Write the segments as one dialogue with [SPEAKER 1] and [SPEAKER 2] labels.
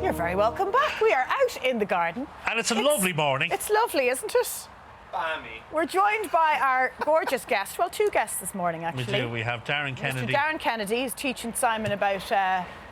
[SPEAKER 1] You're very welcome back. We are out in the garden.
[SPEAKER 2] And it's a lovely morning.
[SPEAKER 1] It's lovely, isn't it?
[SPEAKER 3] Bammy.
[SPEAKER 1] We're joined by our gorgeous guest. Well, two guests this morning, actually.
[SPEAKER 2] We do. We have Darren Kennedy.
[SPEAKER 1] Mr. Darren Kennedy is teaching Simon about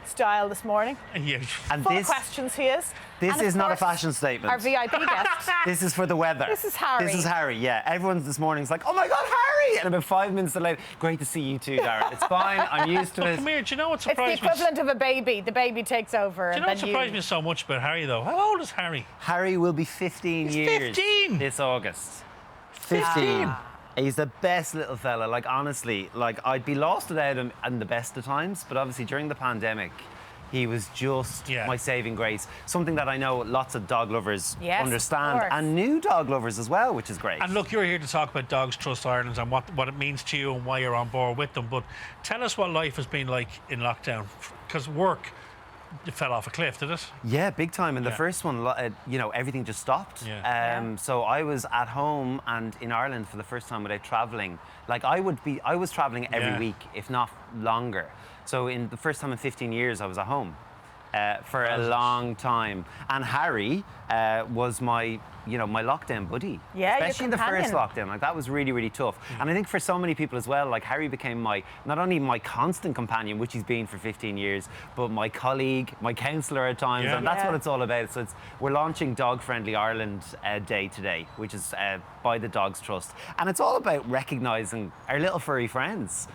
[SPEAKER 1] style this morning.
[SPEAKER 2] Yeah.
[SPEAKER 3] And
[SPEAKER 1] Full of questions he is.
[SPEAKER 3] This
[SPEAKER 1] And of
[SPEAKER 3] is not a
[SPEAKER 1] course,
[SPEAKER 3] fashion statement.
[SPEAKER 1] Our VIP guest.
[SPEAKER 3] This is for the weather.
[SPEAKER 1] This is Harry.
[SPEAKER 3] This is Harry, yeah. Everyone this morning's like, oh my God, Harry! And about 5 minutes later, great to see you too, Darren. It's fine, I'm used to it.
[SPEAKER 2] Come here, do you know what
[SPEAKER 1] It's the
[SPEAKER 2] surprised me?
[SPEAKER 1] equivalent of a baby. The baby takes over.
[SPEAKER 2] Do you know what surprised me so much about Harry, though? How old is Harry?
[SPEAKER 3] Harry will be 15
[SPEAKER 2] He's
[SPEAKER 3] years
[SPEAKER 2] 15.
[SPEAKER 3] this August. 15. He's the best little fella. Like, honestly, like, I'd be lost without him in the best of times, but obviously during the pandemic, he was just my saving grace. Something that I know lots of dog lovers understand, and new dog lovers as well, which is great.
[SPEAKER 2] And look, you're here to talk about Dogs Trust Ireland and what it means to you and why you're on board with them. But tell us what life has been like in lockdown, because work fell off a cliff, did it?
[SPEAKER 3] Yeah, big time. And the first one, you know, everything just stopped. So I was at home and in Ireland for the first time without travelling. Like I was travelling every week, if not longer. So in the first time in 15 years, I was at home for a long time. And Harry was my lockdown buddy.
[SPEAKER 1] Yeah,
[SPEAKER 3] especially in the first lockdown. Like that was really, really tough. And I think for so many people as well, like Harry became not only my constant companion, which he's been for 15 years, but my colleague, my counsellor at times. And that's what it's all about. So we're launching Dog Friendly Ireland Day today, which is by the Dogs Trust. And it's all about recognising our little furry friends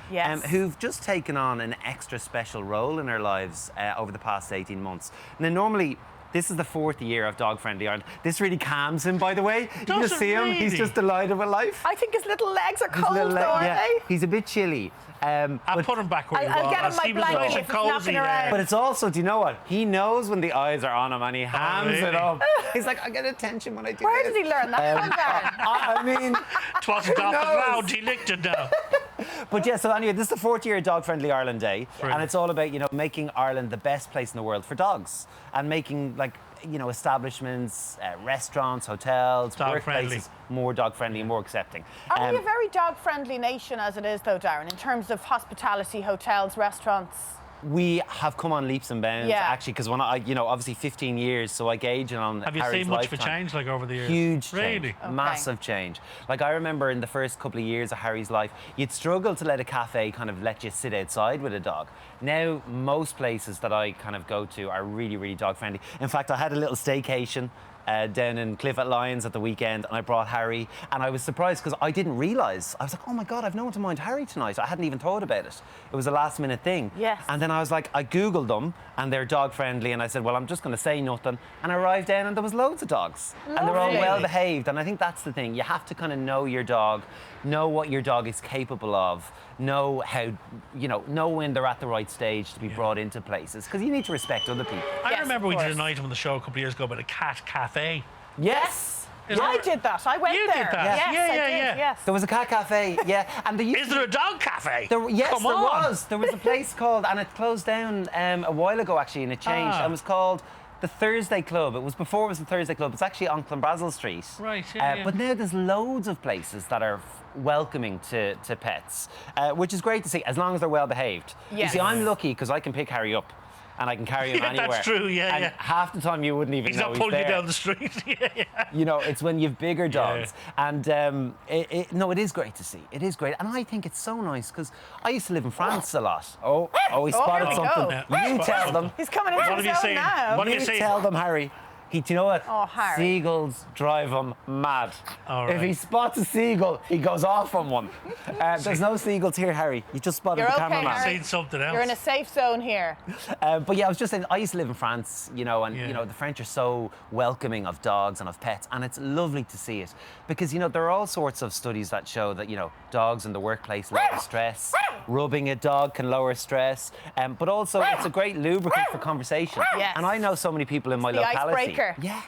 [SPEAKER 3] who've just taken on an extra special role in our lives over the past 18 months. Now, normally, this is the 4th year of Dog Friendly Ireland. This really calms him, by the way. You can just see him. He's just delighted with life.
[SPEAKER 1] I think his little legs are cold, though, aren't they?
[SPEAKER 3] He's a bit chilly.
[SPEAKER 2] I'll put him back where he was.
[SPEAKER 1] I'll get him my blanket if it's napping around.
[SPEAKER 3] But it's also, do you know what? He knows when the eyes are on him and he hams it up. He's like, I get attention when I do
[SPEAKER 1] Where
[SPEAKER 3] this.
[SPEAKER 1] did he learn that from, Darren?
[SPEAKER 3] I mean...
[SPEAKER 2] It wasn't off the ground, he licked it down.
[SPEAKER 3] But yeah, so anyway, this is the 4th year of Dog Friendly Ireland Day.
[SPEAKER 2] Brilliant.
[SPEAKER 3] And it's all about, making Ireland the best place in the world for dogs. And making, establishments, restaurants, hotels, workplaces more dog-friendly and more accepting.
[SPEAKER 1] Are we a very dog-friendly nation as it is, though, Darren, in terms of hospitality, hotels, restaurants?
[SPEAKER 3] We have come on leaps and bounds, actually, because when obviously 15 years, so I gauge it on
[SPEAKER 2] Have you
[SPEAKER 3] Harry's
[SPEAKER 2] seen much
[SPEAKER 3] lifetime.
[SPEAKER 2] of a change, like, over the years?
[SPEAKER 3] Huge change.
[SPEAKER 2] Really?
[SPEAKER 3] Massive change. Like, I remember in the first couple of years of Harry's life, you'd struggle to let a cafe kind of let you sit outside with a dog. Now, most places that I kind of go to are really, really dog-friendly. In fact, I had a little staycation down in Cliff at Lyons at the weekend, and I brought Harry, and I was surprised because I didn't realise. I was like, oh my God, I've no one to mind Harry tonight. I hadn't even thought about it. It was a last minute thing.
[SPEAKER 1] Yes.
[SPEAKER 3] And then I was like, I Googled them, and they're dog friendly, and I said, well, I'm just going to say nothing. And I arrived down, and there was loads of dogs.
[SPEAKER 1] Lovely.
[SPEAKER 3] And they're all well behaved, and I think that's the thing. You have to kind of know your dog, know what your dog is capable of, know how, know when they're at the right stage to be brought into places, because you need to respect other people.
[SPEAKER 2] I remember we did an item on the show a couple of years ago about a cat cafe.
[SPEAKER 1] Yes. I did that. I went there.
[SPEAKER 2] You did that?
[SPEAKER 1] Yes, I did. Yes.
[SPEAKER 3] There was a cat cafe, and
[SPEAKER 2] Is there a dog cafe?
[SPEAKER 3] Yes, there was. There was a place called, and it closed down a while ago actually, and it changed. And it was called the Thursday Club. It was before it was the Thursday Club. It's actually on Clonbrazil Street.
[SPEAKER 2] Right.
[SPEAKER 3] But now there's loads of places that are welcoming to pets, which is great to see, as long as they're well behaved.
[SPEAKER 1] Yes.
[SPEAKER 3] You see, I'm lucky because I can pick Harry up. And I can carry him anywhere.
[SPEAKER 2] That's true,
[SPEAKER 3] and half the time you wouldn't even know
[SPEAKER 2] he's not pulling
[SPEAKER 3] there.
[SPEAKER 2] you down the street.
[SPEAKER 3] It's when you've bigger dogs. And it is great to see. It is great. And I think it's so nice because I used to live in France a lot. He spotted something. You tell them.
[SPEAKER 1] He's coming into his own now.
[SPEAKER 2] What have you
[SPEAKER 3] You
[SPEAKER 2] seen?
[SPEAKER 3] tell them, Harry. Do you know what?
[SPEAKER 1] Oh, Harry.
[SPEAKER 3] Seagulls drive him mad.
[SPEAKER 2] All right.
[SPEAKER 3] If he spots a seagull, he goes off on one. There's no seagulls here, Harry. You just spotted
[SPEAKER 1] You're
[SPEAKER 3] the
[SPEAKER 1] okay,
[SPEAKER 3] cameraman.
[SPEAKER 1] Harry.
[SPEAKER 2] I've seen something else.
[SPEAKER 1] You're in a safe zone here.
[SPEAKER 3] But yeah, I was just saying, I used to live in France, and the French are so welcoming of dogs and of pets, and it's lovely to see it because there are all sorts of studies that show that dogs in the workplace lower stress. Rubbing a dog can lower stress, but also it's a great lubricant for conversation.
[SPEAKER 1] Yes.
[SPEAKER 3] And I know so many people in my
[SPEAKER 1] the
[SPEAKER 3] locality.
[SPEAKER 1] icebreaker.
[SPEAKER 3] Yeah.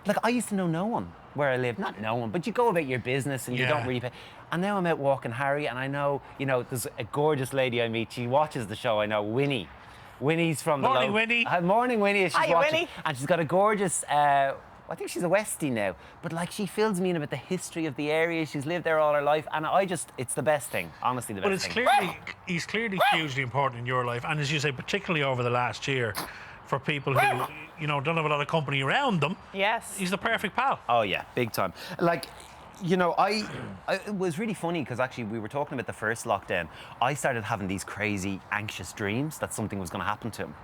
[SPEAKER 3] Like, I used to know no one where I lived. Not no one, but you go about your business and you don't really pay. And now I'm out walking Harry, and I know, there's a gorgeous lady I meet. She watches the show, I know, Winnie. Winnie's from
[SPEAKER 2] Morning, Winnie.
[SPEAKER 3] Morning, Winnie. She's
[SPEAKER 1] Hiya,
[SPEAKER 3] watching.
[SPEAKER 1] Winnie.
[SPEAKER 3] And she's got a gorgeous... I think she's a Westie now, but she fills me in about the history of the area. She's lived there all her life, and it's the best thing, honestly, the best thing.
[SPEAKER 2] But he's clearly hugely important in your life, and as you say, particularly over the last year, for people who don't have a lot of company around them,
[SPEAKER 1] Yes.
[SPEAKER 2] he's the perfect pal.
[SPEAKER 3] Oh yeah, big time. Like, it was really funny because actually we were talking about the first lockdown. I started having these crazy anxious dreams that something was going to happen to him.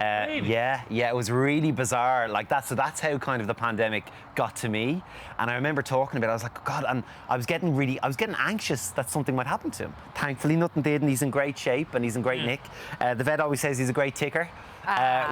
[SPEAKER 2] Really?
[SPEAKER 3] Yeah, it was really bizarre. Like so that's how kind of the pandemic got to me. And I remember talking about it, I was like, God, and I was getting anxious that something might happen to him. Thankfully, nothing did, and he's in great shape and he's in great nick. The vet always says he's a great ticker,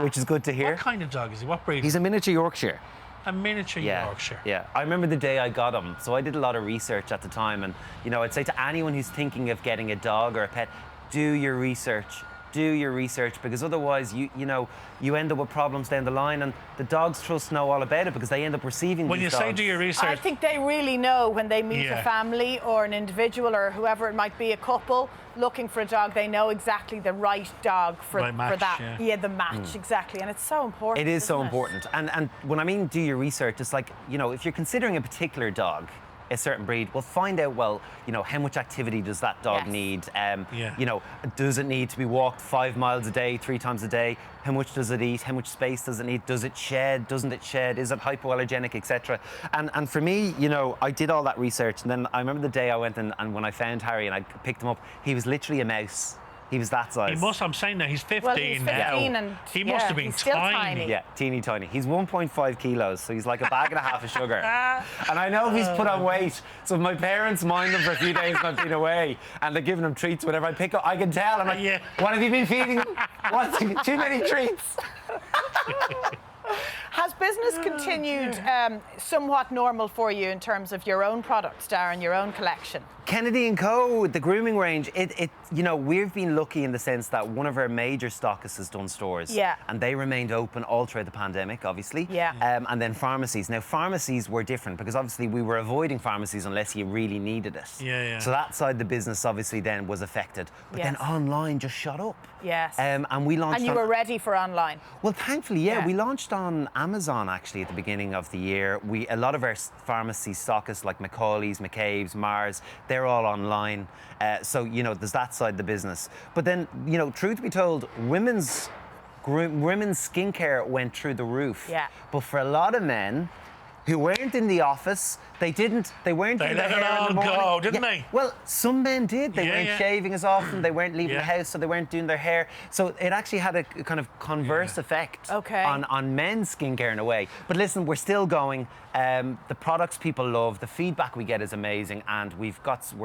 [SPEAKER 3] which is good to hear.
[SPEAKER 2] What kind of dog is he? What breed?
[SPEAKER 3] He's a miniature Yorkshire.
[SPEAKER 2] A miniature Yorkshire.
[SPEAKER 3] Yeah, I remember the day I got him. So I did a lot of research at the time, and I'd say to anyone who's thinking of getting a dog or a pet, do your research. Do your research, because otherwise you end up with problems down the line, and the dogs trust know all about it because they end up receiving
[SPEAKER 2] When
[SPEAKER 3] these
[SPEAKER 2] you
[SPEAKER 3] dogs.
[SPEAKER 2] say do your research,
[SPEAKER 1] I think they really know when they meet a family or an individual or whoever it might be, a couple looking for a dog. They know exactly the right dog for
[SPEAKER 2] match,
[SPEAKER 1] that.
[SPEAKER 2] yeah.
[SPEAKER 1] The match, exactly, and it's so important.
[SPEAKER 3] It is so
[SPEAKER 1] isn't
[SPEAKER 3] important, and when I mean do your research, it's like if you're considering a particular dog, a certain breed, well, find out, how much activity does that dog need? Does it need to be walked 5 miles a day, 3 times a day? How much does it eat? How much space does it need? Does it shed? Doesn't it shed? Is it hypoallergenic, etc.? And for me, I did all that research, and then I remember the day I went and when I found Harry and I picked him up, he was literally a mouse. He was that size.
[SPEAKER 2] I'm saying that he's 15
[SPEAKER 1] Well, he's 15
[SPEAKER 2] now.
[SPEAKER 1] and
[SPEAKER 2] He must have been
[SPEAKER 1] he's still tiny.
[SPEAKER 3] Yeah, teeny tiny. He's 1.5 kilos, so he's like a bag and a half of sugar. And I know he's put on weight, so if my parents mind him for a few days not being away, and they're giving him treats, whatever, I pick up, I can tell. I'm like, what have you been feeding him? Too many treats.
[SPEAKER 1] Has business continued somewhat normal for you in terms of your own products, Darren, your own collection?
[SPEAKER 3] Kennedy & Co., the grooming range, we've been lucky in the sense that one of our major stockists has done stores.
[SPEAKER 1] Yeah.
[SPEAKER 3] And they remained open all throughout the pandemic, obviously.
[SPEAKER 1] Yeah.
[SPEAKER 3] And then pharmacies. Now, pharmacies were different because obviously we were avoiding pharmacies unless you really needed it.
[SPEAKER 2] Yeah.
[SPEAKER 3] So that side of the business obviously then was affected. But then online just shut up.
[SPEAKER 1] Yes.
[SPEAKER 3] And we launched
[SPEAKER 1] And you were ready for online?
[SPEAKER 3] Well, thankfully, yeah. We launched on Amazon actually at the beginning of the year. A lot of our pharmacy stockists like Macaulay's, McCabe's, Mars, they're all online. So, there's that side of the business. But then, truth be told, women's skincare went through the roof.
[SPEAKER 1] Yeah.
[SPEAKER 3] But for a lot of men who weren't in the office, they weren't
[SPEAKER 2] They
[SPEAKER 3] doing their
[SPEAKER 2] let it
[SPEAKER 3] hair
[SPEAKER 2] all
[SPEAKER 3] in the morning.
[SPEAKER 2] go, didn't they?
[SPEAKER 3] Well, some men did. They weren't shaving as often. They weren't leaving the house, so they weren't doing their hair. So it actually had a kind of converse effect on men's skincare in a way. But listen, we're still going. The products people love, the feedback we get is amazing, and we're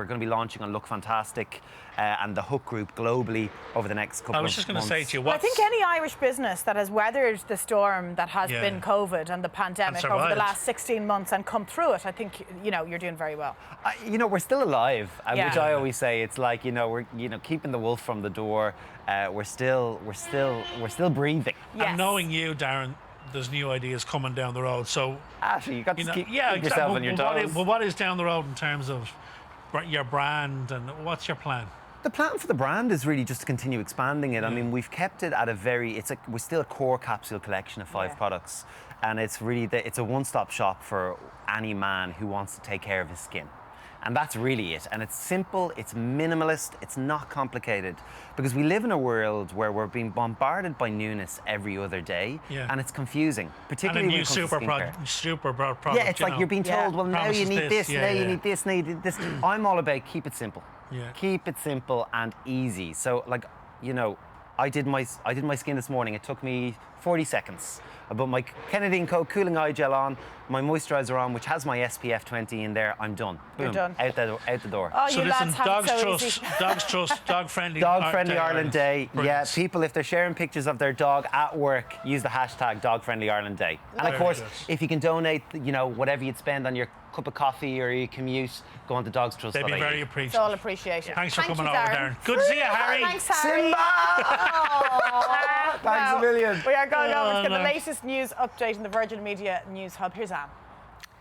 [SPEAKER 3] going to be launching on Look Fantastic and the Hook Group globally over the next couple of months.
[SPEAKER 2] I was just going to say to you,
[SPEAKER 1] I think any Irish business that has weathered the storm that has been COVID and the pandemic over the last 16 months and come through it, I think you're doing very well.
[SPEAKER 3] We're still alive, which I always say. It's like we're keeping the wolf from the door. We're still breathing.
[SPEAKER 1] Yes.
[SPEAKER 2] And knowing you, Darren, there's new ideas coming down the road. So
[SPEAKER 3] actually, you got to keep yourself
[SPEAKER 2] exactly.
[SPEAKER 3] on your toes.
[SPEAKER 2] What is down the road in terms of your brand, and what's your plan?
[SPEAKER 3] The plan for the brand is really just to continue expanding it. I mean, we've kept it at we're still a core capsule collection of 5 products, and it's really it's a one-stop shop for any man who wants to take care of his skin. And that's really it. And it's simple, it's minimalist, it's not complicated. Because we live in a world where we're being bombarded by newness every other day, and it's confusing, particularly when it comes to skincare.
[SPEAKER 2] super product.
[SPEAKER 3] Yeah, it's like you're being told, well, now you need this, now you need this, now you need this. I'm all about keep it simple.
[SPEAKER 2] Yeah.
[SPEAKER 3] Keep it simple and easy. So, I did my skin this morning. It took me 40 seconds. I put my Kennedy & Co. cooling eye gel on, my moisturiser on, which has my SPF 20 in there. I'm done. Boom.
[SPEAKER 1] You're done.
[SPEAKER 3] Out the door.
[SPEAKER 1] Oh,
[SPEAKER 2] So
[SPEAKER 1] you
[SPEAKER 2] listen,
[SPEAKER 1] lads have it so easy.
[SPEAKER 2] Dogs Trust, Dog Friendly
[SPEAKER 3] Ireland Day.
[SPEAKER 2] Brilliant.
[SPEAKER 3] Yeah, people, if they're sharing pictures of their dog at work, use the hashtag Dog Friendly Ireland Day. And of
[SPEAKER 2] Very
[SPEAKER 3] course,
[SPEAKER 2] good.
[SPEAKER 3] if you can donate, whatever you'd spend on your cup of coffee or your commute, go on to Dogs Trust.
[SPEAKER 2] They'd be very
[SPEAKER 1] It's
[SPEAKER 2] appreciative.
[SPEAKER 1] all appreciated.
[SPEAKER 2] Thanks for
[SPEAKER 1] Thank
[SPEAKER 2] coming
[SPEAKER 1] you,
[SPEAKER 2] over, Darren. Good to see you, Harry.
[SPEAKER 1] Thanks, Harry.
[SPEAKER 3] Simba!
[SPEAKER 1] Aw.
[SPEAKER 3] Thanks a million.
[SPEAKER 1] We are going over to
[SPEAKER 2] Oh,
[SPEAKER 1] the
[SPEAKER 2] no.
[SPEAKER 1] latest news update in the Virgin Media News Hub. Here's Anne.